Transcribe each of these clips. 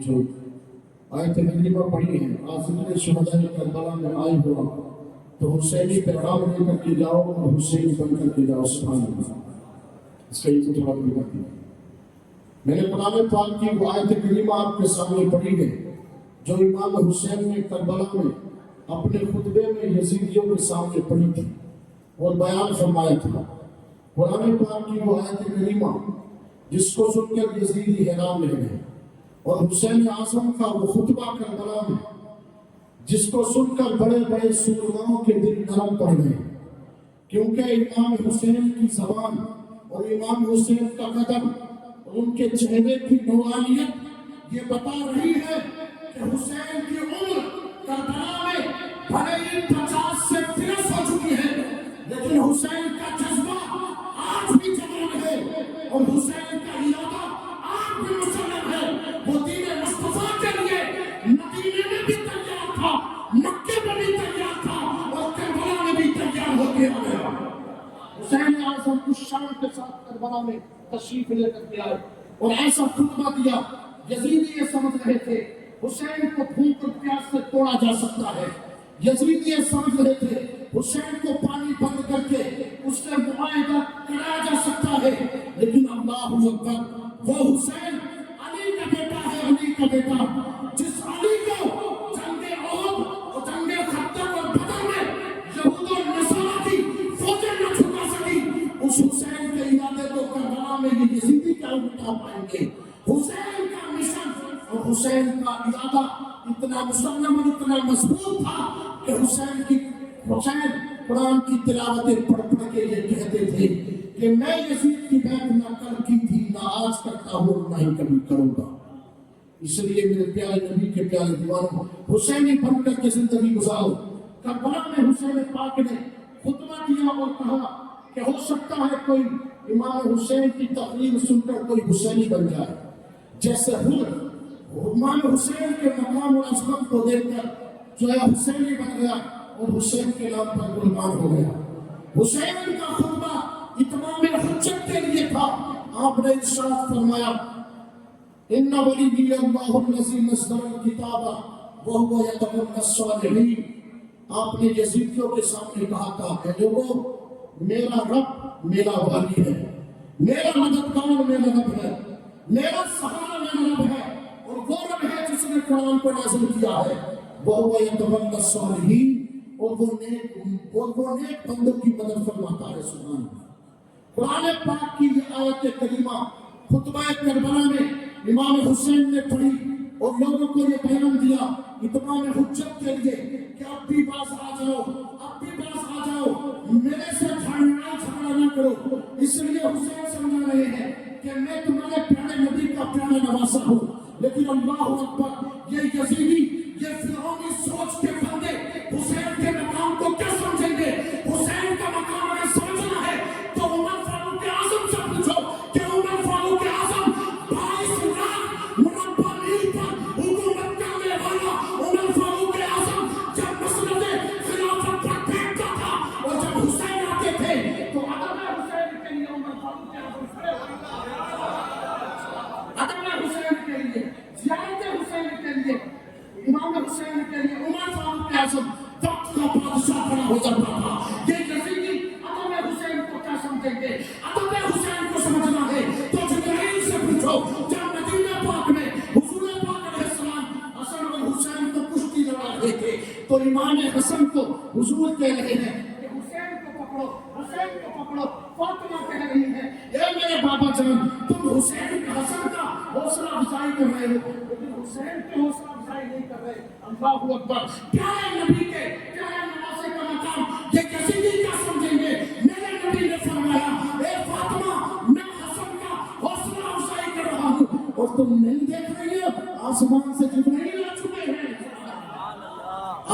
جو آیت کریمہ پڑھی ہے، آخری شہداء کربلا میں آئے ہوا تو حسینی پیغام لے کر کے جاؤ اور حسین بن کر کے جاؤ. سبحان اللہ. اس کا یہ تھوڑا بھی بات ہے. میں نے قرآن پاک کی وہ آیت کریمہ آپ کے سامنے پڑھی ہے جو امام حسین نے کربلا میں اپنے خطبے میں یزیدیوں کے سامنے پڑھی تھی اور بیان فرمایا تھا. قرآن پاک کی وہ آیت کریمہ جس کو سن کر یزیدی حیران رہ گئے، اور حسین اعظم کا وہ خطبہ کربلا میں جس کو سن کر بڑے بڑے سورماؤں کے دل نرم پڑ گئے، کیونکہ امام حسین کی زبان اور امام حسین کا قدم اور ان کے چہرے کی نورانیت یہ بتا رہی ہے کہ حسین کی عمر کربلا میں بھلے ہی 50 سے 30 ہو چکی ہے، لیکن حسین کا جذبہ آج بھی جوان ہے اور حسین کا ارادہ آج بھی مسلم ہے. وہ دین مصطفیٰ کے لیے مدینے میں بھی تیار تھا، مکے میں بھی تیار تھا اور کربلا میں بھی تیار ہو کے آیا. حسین اعظم اس شان کے ساتھ کربلا میں تشریف لے کر کے آئے اور ایسا خطبہ دیا. یزیدی یہ سمجھ رہے تھے حسین کو بھوک اور پیاس سے توڑا جا سکتا ہے. یزیدی یہ سمجھ رہے تھے حسین کو پانی بند کر کے اس سے معاہدہ کرایا جا سکتا ہے. لیکن اللہ اکبر، وہ حسین علی کا بیٹا ہے، علی کا بیٹا، جس علی کو جنگ احد اور جنگ خندق اور بدر میں یہود و نصارہ کی فوجیں نہ چھکا سکی، اس حسین کے ارادے کو کربلا میں یہ یزیدی کیا مٹا پائیں گے. حسین کا مشن اور حسین کا ارادہ اتنا مسلم اور اتنا مضبوط تھا کہ حسین قرآن کی تلاوتیں پڑھ پڑھ کے یہ کہتے تھے کہ میں یزید کی بیعت نہ کل کی تھی، نہ آج کرتا ہوں، نہ ہی کبھی کروں گا. اس لیے میرے پیارے نبی کے پیارے دیوانوں، حسینی بن کر کے زندگی گزارو. کربلا میں حسین پاک نے خطبہ دیا اور کہا کہ ہو سکتا ہے کوئی امام حسین کی تقریر سن کر کوئی حسینی بن جائے. جیسے امام حسین کے مقام اور عظمت کو دیکھ کر جو ہے حسینی بن گیا اور حسین کے نام پر قربان ہو گیا. حسین کا خطبہ اتمام حجت کے لیے تھا. آپ نے ارشاد فرمایا ان ولی اللہ الذی نزل الکتاب وهو یتولى الصالحین. آپ نے یزیدیوں کے سامنے کہا تھا کہ لوگوں، میرا رب میرا والی ہے، میرا مددگار میرا رب ہے، میرا سہارا میرا رب ہے، اور وہ رب ہے جس نے قرآن کو نازل کیا ہے. وهو يتولى الصالحین، اور وہ نیک بندوں کی مدد فرماتا ہے. سبحان اللہ. قرآن پاک کی یہ آیت کریمہ خطبہ کربلا میں امام حسین نے پڑھی اور لوگوں کو یہ بیان دیا اتمام حجت کے لیے کہ اب بھی باز آ جاؤ، اب بھی باز آ جاؤ، میرے سے جھگڑا نہ کرو. اس لیے حسین سمجھا رہے ہیں کہ میں تمہارے پیارے نبی کا پیارا نواسا ہوں، لیکن اللہ اکبر، یہ یزیدی، یہ فرعونی سوچ کے بندے حسین کے مقام کو کیا سمجھیں گے؟ حسین کا مقام اگر سمجھنا ہے تو عمر فاروق اعظم سے پوچھو کہ عمر فاروق اعظم 22 لاکھ مربع میل پر حکومت کرنے والا عمر فاروق اعظم جب مسند خلافت پر بیٹھتا تھا اور جب حسین آتے تھے تو عدم حسین کے لیے عمر فاروق اعظم کھڑے ہوئے. عدم حسین کے لیے، زیارت حسین کے لیے، امام حسین کے لیے عمر فاروق اعظم وقت کا بادشاہ کھڑا ہو جاتا تھا. یہ یزیدی عدم حسین کو کیا سمجھیں گے؟ عدم حسین کو سمجھنا ہے تو جبرائیل سے پوچھو. جب مدینہ پاک میں حضور پاک علیہ السلام حسن اور حسین کو کشتی لڑا رہے تھے تو امام حسن کو حضور کہہ رہے ہیں کہ حسین کو پکڑو، حسین کو پکڑو. فاطمہ کہہ رہی ہے اے میرے بابا جان، تم حسین حسن کا حوصلہ افزائی کر رہے ہو لیکن حسین کی حوصلہ افزائی نہیں کر رہے. اللہ اکبر. پیارے نبی کے پیارے نواسے کا مقام یہ یزیدی کیا سمجھیں گے؟ میرے نبی نے فرمایا اے فاطمہ، میں حسن کا حوصلہ افزائی کر رہا ہوں اور تم نہیں دیکھ رہی ہو آسمان سے جبرائیل آ چکے ہیں،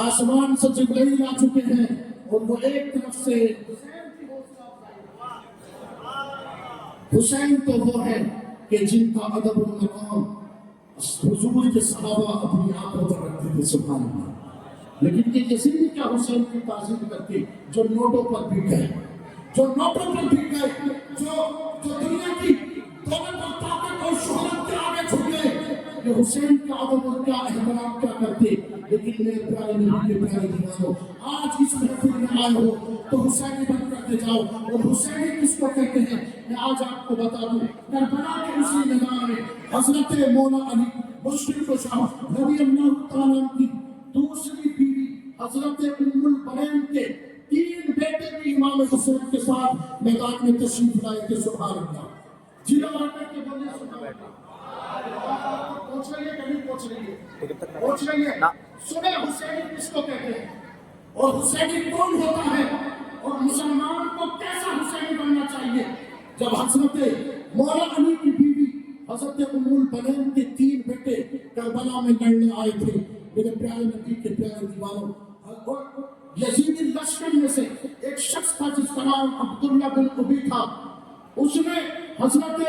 آسمان سے جبرائیل آ چکے ہیں اور وہ ایک طرف سے حسین کی حوصلہ افزائی. حسین تو وہ ہے کہ جن کا ادب و مقام حضور کے صحابہ اپنی آنکھوں پر رکھتے تھے. سبحان اللہ. لیکن یہ یزیدی کیا حسین کی تعظیم کرتے جو نوٹوں پر بک گئے، جو نوٹوں پر بک گئے، جو دنیا کی دولت اور طاقت اور شہرت کے آگے جھک گئے. کہ حسین کا ادب اور کیا احترام کیا کرتے، لیکن میرے پیارے نبی کے پیارے دیوانوں، آج اس محفل میں آئے ہو تو حسینی بن کرتے جاؤ. اور حسینی کس کو کہتے ہیں میں آج آپ کو بتا دوں. کربلا کے اسی میدان میں حضرت مولا علی مشکل کشا رضی اللہ تعالیٰ عنہ کی دوسری بیوی حضرت ام البنین کے 3 بیٹے بھی امام حسین کے ساتھ میدان میں تشریف لائے تھے. سبحان اللہ. جنہوں آ کر کے بولے سبحان اللہ. پوچھ رہی ہے کہ نہیں پوچھ رہی ہے؟ پوچھ رہی ہے. سنیں حسینی کس کو کہتے ہیں اور حسینی کون ہوتا ہے اور مسلمان کو کیسا حسینی بننا چاہیے. جب حضرت مولا علی کی بیوی حضرت ام البنین کے 3 بیٹے کربلا میں لڑنے آئے تھے، میرے پیارے نبی کے پیارے دیوانوں، یزیدی لشکر میں سے ایک شخص تھا جس کا نام عبداللہ بن ابی تھا. اس نے حضرت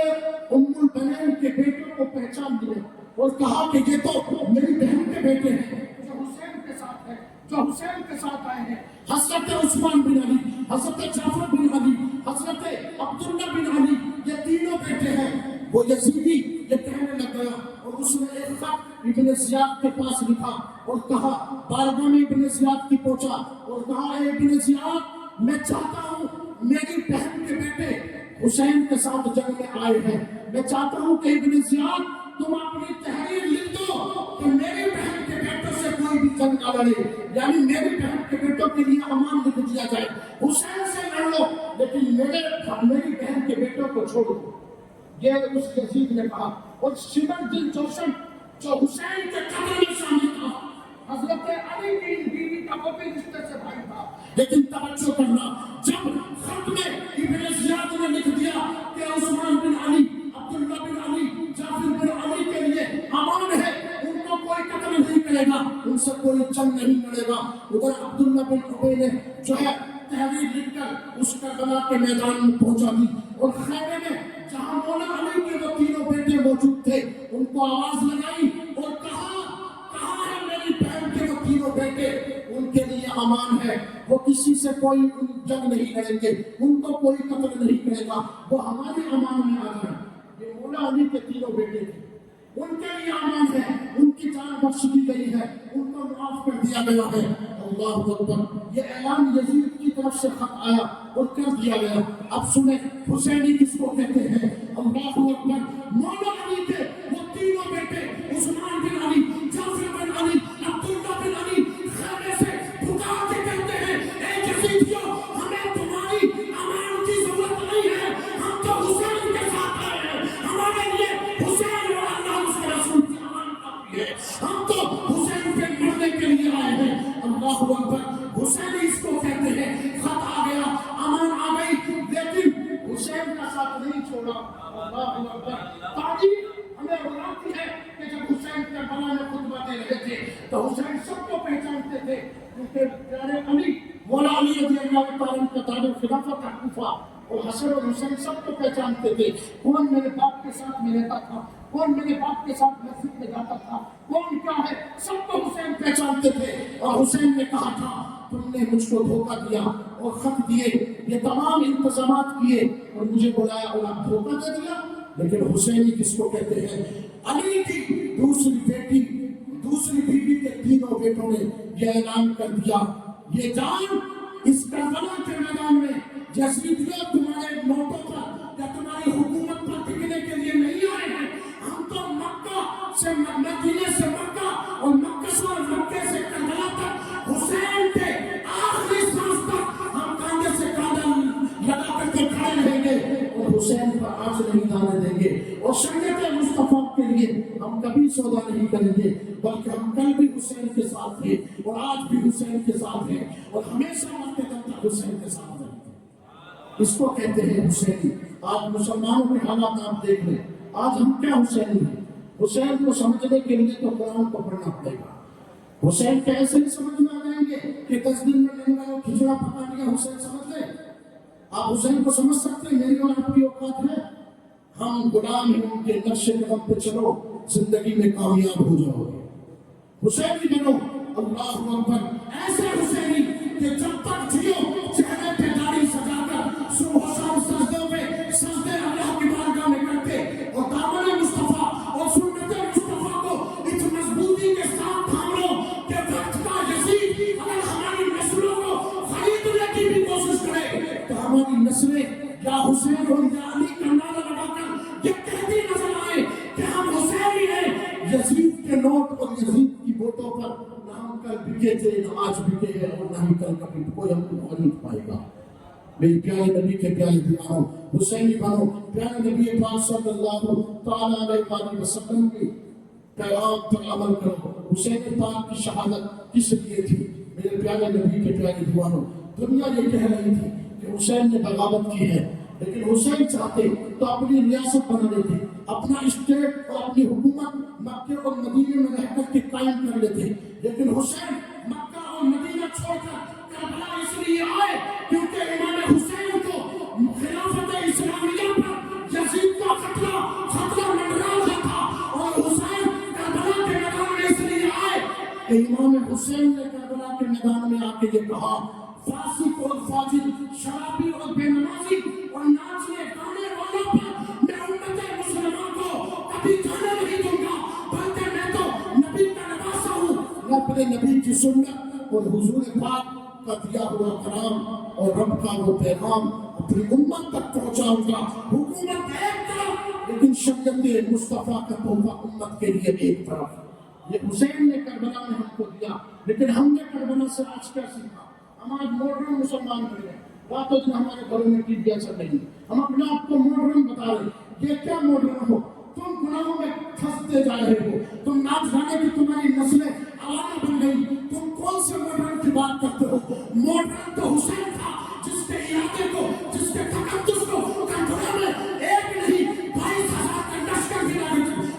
ام البنین کے بیٹوں کو پہچان لیا اور کہا کہ یہ تو میری بہن کے بیٹے ہیں جو حسین کے ساتھ ہیں، جو حسین کے ساتھ آئے ہیں. حضرت عثمان بن علی، حضرت جعفر بن علی، حضرت عبداللہ بن علی، یہ تینوں بیٹے ہیں. وہ یزیدی یہ کہنے لگ گیا اور اس نے ایک خط ابن زیاد کے پاس لکھا اور کہا، بارگاہ میں ابن زیاد کی پہنچا اور کہا اے ابن زیاد، میں چاہتا ہوں میری بہن کے بیٹے حسین کے ساتھ جنگ میں آئے ہیں، میں چاہتا ہوں کہ ابن زیاد تم اپنی تحریر لکھ دو کہ میری بہن کے بیٹوں سے کوئی بھی جنگ نہ لڑے، یعنی میری بہن کے بیٹوں کے لیے امان لکھ دیا جائے. حسین سے لڑ لو لیکن میری بہن کے بیٹوں کو چھوڑو. یہ اس یزید نے کہا. اور شمر دل جوشن جو حسین کے قتل میں شامل تھا، حضرت علی کی بیوی کا وہ بھی رشتے سے بھائی تھا. لیکن توجہ کرنا، جب خط میں ابن زیاد نے لکھ دیا کہ عثمان بن علی، عبداللہ بن علی، جعفر بن علی کے لیے امان ہے، ان کو کوئی قتل نہیں کرے گا، ان سے کوئی جنگ نہیں لڑے گا، ادھر عبداللہ بن ابی نے جو ہے تحریر لکھ کر اس کربلا کے میدان میں پہنچا دی اور خیمے میں جہاں مولا علی کے وہ تینوں بیٹے موجود تھے ان کو آواز لگائی اور کہا، کہاں ہے میری بہن کے وہ تینوں بیٹے، ان کے لیے امان ہے، وہ کسی سے کوئی جنگ نہیں لڑیں گے، ان کو کوئی قتل نہیں کرے گا، وہ ہمارے امان میں آ جائیں. یہ مولا علی کے تینوں بیٹے تھے، ان کے لیے امان ہے، ان کی جان بخش دی گئی ہے، ان کو معاف کر دیا گیا ہے. اللہ اکبر. یہ اعلان یزید کی طرف سے خط آیا اور کر دیا گیا. اب سنیں حسینی کس کو کہتے ہیں. اللہ اکبر. مولا علی کے وہ تینوں بیٹے عثمان بن علی، جعفر بن علی، عبداللہ بن علی خیمے سے پکار کے کہتے ہیں، اے یزیدیوں، ہمیں تمہاری امان کی ضرورت نہیں ہے، ہم تو حسین کے ساتھ آئے ہیں، ہمارے لیے حسین اور اللہ اس کے رسول کی امان کافی ہے، ہم تو حسین پہ مرنے کے لیے آئے ہیں. اللہ اکبر. حسین اس کو کہتے ہیں. خط آ گیا، امان آ گئی، لیکن حسین کا ساتھ نہیں چھوڑا. اللہ اکبر. تاریخ ہمیں بتاتی ہے کہ جب حسین کربلا میں خطبہ دے رہے تھے تو حسین سب کو پہچانتے تھے، کیونکہ پیارے علی مولا علی رضی اللہ تعالیٰ عنہ کا دار الخلافت کوفہ اور حسن اور حسین سب کو پہچانتے تھے. کون میرے باپ کے ساتھ میں رہتا تھا، کون میرے باپ کے ساتھ مسجد میں جاتا تھا، کون کیا ہے، سب کو حسین پہچانتے تھے. اور حسین نے کہا تھا تم نے مجھ کو دھوکہ دیا اور خط دیے، یہ تمام انتظامات کیے اور مجھے بلایا اور آپ دھوکہ دے دیا. لیکن حسینی کس کو کہتے ہیں. علی کی دوسری بیٹی، دوسری بیوی کے تینوں بیٹوں نے یہ اعلان کر دیا، یہ جان اس کربلا کے میدان میں یزیدیوں تمہارے موٹوں پر یا تمہاری حکومت پر ٹکنے کے لیے نہیں آئے ہیں. ہم تو مکہ سے مدینے سے مکہ اور مکہ سے مکے سے کربلا تک حسین کے آخری سانس تک ہم کاندھے سے کاندھا لگا کر کے کھڑے رہیں گے اور حسین پر آنچ نہیں ڈالنے دیں گے. اور شریعت مصطفیٰ کے لیے ہم کبھی سودا نہیں کریں گے، بلکہ ہم کل بھی حسین کے ساتھ تھے اور آج بھی حسین کے ساتھ ہیں اور ہمیشہ مرتے دم تک حسین کے ساتھ رہیں گے. اس کو کہتے ہیں حسینی. آج مسلمانوں کے حالات آپ دیکھ لیں، آج ہم کیا حسینی ہیں. حسین کو سمجھنے کے لیے تو قرآن کو پڑھنا پڑے گا. حسین کیسے نہیں سمجھ میں آ جائیں گے کہ 10 دن میں لنگر اور کھچڑا پکا لیا حسین سمجھ لیں. آپ حسین کو سمجھ سکتے ہیں، میری اور آپ کی اوقات ہے. ہم غلام ہیں ان کے نقش قدم پہ چلو، زندگی میں کامیاب ہو جاؤ گے. حسینی بنو. اللہ اکبر. ایسے حسینی کہ جب تک جیو چہرے پہ داڑھی سجا کر صبح و شام سجدوں میں سجدے اللہ کی بارگاہ میں کرتے اور دامن مصطفیٰ اور سنت مصطفیٰ کو یزید کے نوٹ اور یزید کی ووٹوں پر نہ ہم کل بکے تھے نہ آج بکے ہیں اور نہ ہی کل کبھی کوئی ہم کو خرید پائے گا۔ میرے پیارے نبی کے پیارے دیوانوں، حسینی بنو، پیارے نبی پاک صلی اللہ تعالیٰ علیہ وسلم کی پیغام پر عمل کرو۔ حسین پاک کی شہادت کس لیے تھی؟ میرے پیارے نبی کے پیارے دیوانوں، دنیا یہ کہہ رہی تھی کہ حسین نے بغاوت کی ہے، لیکن حسین چاہتے تو اپنی ریاست بنا لیتے، اپنا اسٹیٹ اور اپنی حکومت مکہ اور مدینے میں رہ کر کے قائم کر لیتے، لیکن حسین مکہ اور مدینہ چھوڑ کر کربلا اس لیے آئے کیونکہ امام حسین کو خلافت اسلامیہ پر یزید کا خطرہ منڈرا رہا تھا، اور حسین کربلا کے میدان میں اس لیے آئے کہ امام حسین نے کربلا کے میدان میں آ کے یہ کہا، فاسق اور فاجر، شرابی اور بے نمازی اور ناچنے گانے والوں پر میں امت مسلمہ کو کبھی جانے نہیں دوں گا، بلکہ میں تو نبی کا نواسا ہوں، میں اپنے نبی کی سنت اور حضور پاک کا دیا ہوا کلام اور رب کا وہ پیغام اپنی امت تک پہنچاؤں گا۔ حکومت ایک طرف لیکن شریعت مصطفیٰ کا تحفہ امت کے لیے ایک طرف۔ یہ حسین نے کربلا میں ہم کو دیا، لیکن ہم نے کربلا سے آج کیا سیکھا؟ ہم آج ماڈرن مسلمان بن گئے، راتوں دن ہمارے گھروں میں ٹیویاں چل رہی ہیں، ہم اپنے آپ کو ماڈرن بتا رہے ہیں۔ یہ کیا ماڈرن ہو؟ تم گناہوں میں پھنستے جا رہے ہو، تم ناچ گانے کی تمہاری نسلیں عوام بن گئی، تم کون سے ماڈرن کی بات کرتے ہو؟ ماڈرن تو حسین تھا جس کے ارادے کو، جس کے تقدس کو کربلا میں ایک نہیں 22,000 کا لشکر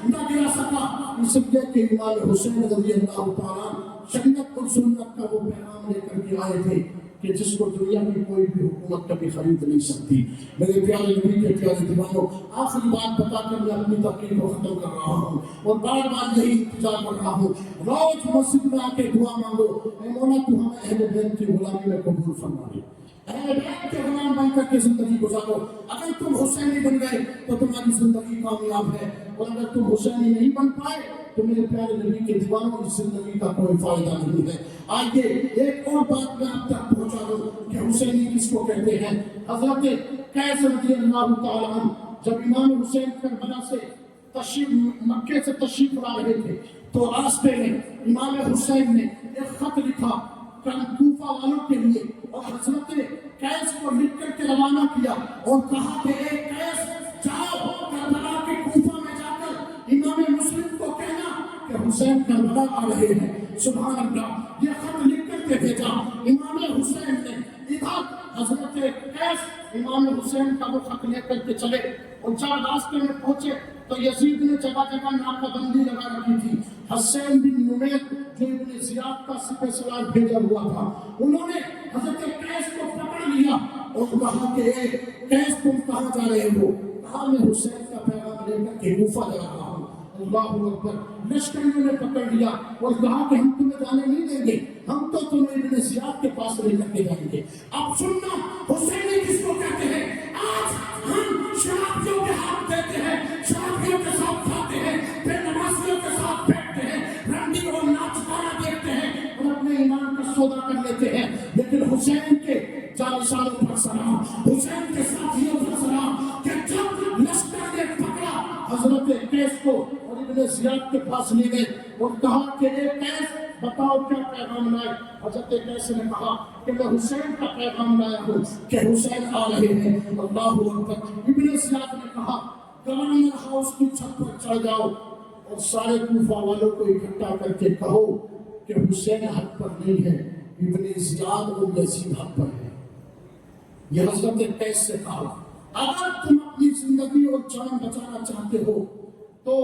نہ گرا سکا، اس لیے کہ امام حسین رضی اللہ تعالیٰ شریعت اور سنت کا وہ پیغام لے کر کے آئے تھے کہ جس کو دنیا کی کوئی بھی حکومت کبھی خرید نہیں سکتی۔ میرے پیارے نبی کے پیارے دیوانوں، آخری بات بتا کر میں اپنی تقریر کو ختم کر رہا ہوں اور بار بار یہی انتظار کر رہا ہوں، روز مسجد میں آ کے دعا مانگو، اے مولا تو ہمیں اہل بیت کی غلامی میں قبول فرما لے، اہل بیت کے غلام بن کر کے زندگی گزارو۔ اگر تم حسینی بن گئے تو تمہاری زندگی کامیاب ہے، اور اگر تم حسینی نہیں بن پائے تو میرے پیارے نبی کے دیوانوں کی زندگی کا کوئی فائدہ نہیں ہے۔ آئیے ایک اور بات میں آپ تک پہنچا دوں کہ حسینی کس کو کہتے ہیں۔ حضرت قیس رضی اللہ تعالیٰ عنہ جب امام حسین کربلا سے مکے سے تشریف لا رہے تھے تو راستے میں امام حسین نے ایک خط لکھا کوفہ والوں کے لیے، اور حضرت قیس کو لکھ کر کے روانہ کیا اور کہا کہ اے قیس جاؤ کربلا کے کوفہ میں جا کر امام مسلم کو کہنا کہ حسین کربلا آ رہے ہیں۔ سبحان اللہ، یہ خط لکھ کر کے بھیجا امام حسین نے۔ ادھر حضرت قیس امام حسین کا وہ خط لے کر کے چلے، اور جب راستے میں پہنچے تو یزید نے جگہ جگہ ناکہ بندی لگا رکھی تھی۔ حسین بن نمیر جو ابن زیاد کا سپہ سالار بھیجا ہوا تھا، انہوں نے حضرت قیس کو پکڑ لیا اور کہا کہ اے قیس تم کہاں جا رہے ہو؟ کہا میں حسین کا پیغام لے کر کے کوفہ جا رہا ہوں۔ اللہ اکبر، لشکریوں نے پکڑ لیا اور کہا کہ ہم تمہیں جانے نہیں دیں گے، ہم تو تمہیں ابن زیاد کے پاس لے کر کے جائیں گے۔ اب سننا حسینی کس کو کہتے ہیں۔ آج ہم شرابیوں کے ہاتھ دیتے ہیں، شرابیوں کے ساتھ کھاتے ہیں، بے نمازیوں کے ساتھ بیٹھتے ہیں، رنڈی اور ناچ گانا دیکھتے ہیں اور اپنے ایمان کا سودا کر لیتے ہیں، لیکن حسین کے جانشانوں پر سلام، حسین کے ساتھیوں پر سلام، کہ جب لشکر نے پکڑا حضرت قیس کو اور ابن زیاد کے پاس لے گئے اور کہا کہ اے قیس بتاؤ کیا پیغام لائے؟ حضرت قیس نے کہا کہ میں حسین کا پیغام لایا ہوں کہ حسین آ رہے ہیں۔ اللہ اکبر۔ ابن زیاد نے کہا گورنر ہاؤس کی چھت پر چڑھ جاؤ اور سارے کوفہ والوں کو اکٹھا کر کے کہو کہ حسین حق پر نہیں ہے، ابن زیاد اور یزید حق پر ہے۔ یہ حضرت قیس سے کہا اگر تم اپنی زندگی اور جان بچانا چاہتے ہو تو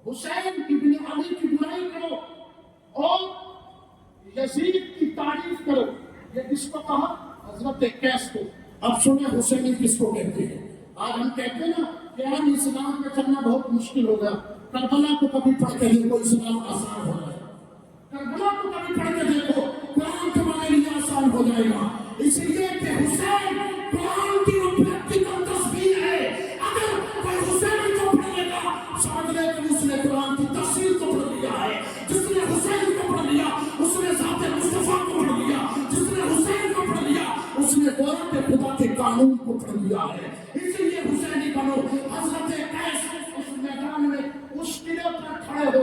حسین ابن علی کی برائی کرو اور یزید کی تعریف کرو۔ یہ کس کو کہا؟ حضرت قیس کو۔ اب سنیں حسینی کس کو کہتے ہیں۔ آج ہم کہتے ہیں نا کہ ہم اسلام میں چلنا بہت مشکل ہو گیا، کربلا کو کبھی پڑھ کے دیکھو اسلام آسان ہو جائے گا، کربلا کو کبھی پڑھ کے دیکھو قرآن تمہارے لیے آسان ہو جائے گا، اس لیے کہ حسین قرآن کی وہ پریکٹیکل تصویر ہے۔ اگر کوئی حسین کو پڑھ لے گا سمجھ لے کہ اس نے قرآن کی تفسیر کو پڑھ لیا ہے۔ جس نے حسین کو پڑھ لیا اس نے ذات مصطفیٰ کو پڑھ لیا، جس نے حسین کو پڑھ لیا اس نے غیرت خدا کے قانون کو پڑھ لیا ہے۔ اسی لیے حسینی بنو۔ حضرت قیس اس میدان میں اس قلعے پر کھڑے ہو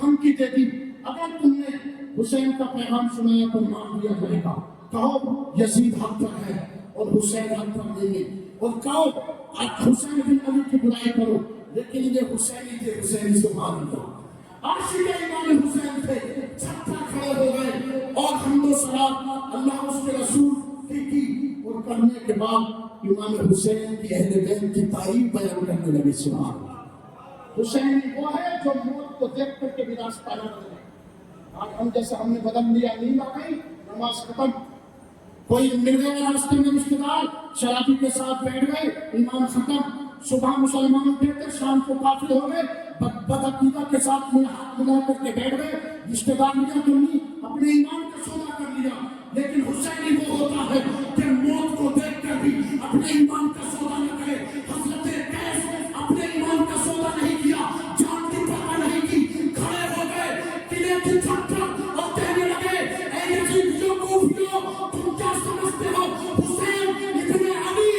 دھمکی دے دی اگر تم نے حسین کا پیغام سنایا تو مان دیا جائے گا، کہو یزید حق پر ہے اور حسین حق پر نہیں ہے، اور کہو حسین بن علی کی برائی کرو، لیکن یہ حسینی تھے، حسینی سے مان لو۔ عاشق امام حسین تھے، چھپا کھڑے ہو گئے اور حمد و ثنا اللہ اس کے رسول کی اور کرنے کے بعد امام حسین کی اہل بیت کی تعریف بیان کرنے لگے۔ سبحان اللہ۔ حسین وہ ہے جو موت کو دیکھ کر کے بھی راستہ نہ بدلے۔ آج ہم جیسے ہم نے بدل لیا، نیند آ گئی، نماز ختم، کوئی مل گیا راستے میں رشتے دار، شرابی کے ساتھ بیٹھ گئے، ایمان ختم، صبح مسلمان اٹھے تھے، شام کو کافر ہو گئے، بدعقیدہ کے ساتھ میں ہاتھ ملا کر کے بیٹھ گئے، رشتے داریاں کرنی، اپنے ایمان کا سودا کر لیا۔ لیکن حسینی وہ ہوتا ہے کہ موت کو دیکھ کر بھی اپنے ایمان کا سودا نہ کرے۔ حضرت قیس اپنے ایمان کا سودا نہیں کیا، جان کی پرواہ نہیں کی، کھڑے ہو گئے قلعے کی چھت پر اور کہنے لگے اے یزیدیوں کوفیوں، تم کیا سمجھتے ہو حسین ابن علی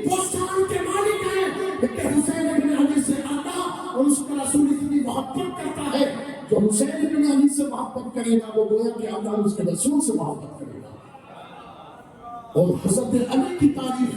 وہ شان کے مالک ہیں کہ حسین ابن علی سے اللہ اور اس کا رسول اتنی محبت کرتا ہے، جو حسین ابن علی سے محبت کرے گا وہ گویا کہ اللہ اور اس کے رسول سے محبت کرے گا۔ اور حضرت علی کی تعریف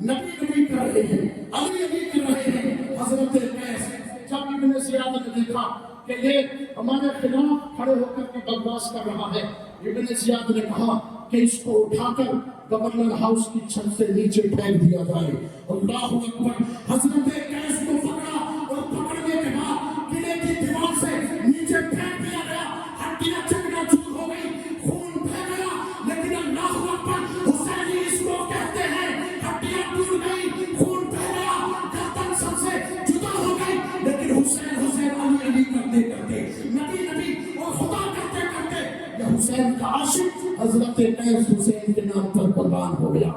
نبی نبی کر رہے ہیں، علی علی کر رہے ہیں۔ حضرت قیس جب ابن زیاد نے دیکھا کہ یہ ہمارے خلاف کھڑے ہو کر کے بکواس کر رہا ہے، ابن زیاد نے کہا کہ اس کو اٹھا کر گورنر ہاؤس کی چھت سے نیچے پھینک دیا جائے۔ اللہ اکبر۔ حضرت قیس کو پکڑا اور پکڑنے کے بعد قلعے کی دیوار سے نیچے پھینک دیا گیا، ہڈیاں چکنا چور ہو گئی، خون بہہ گیا، لیکن اللہ اکبر حسینی اس کو کہتے ہیں، ہڈیاں ٹوٹ گئی، خون بہہ گیا، گردن سب سے جدا ہو گئی، لیکن حسین حسین علی علی کرتے کرتے، نبی نبی اور خدا کرتے کرتے یہ حسین کا عاشق حضرت قیس حسین کے نام پر قربان ہو گیا۔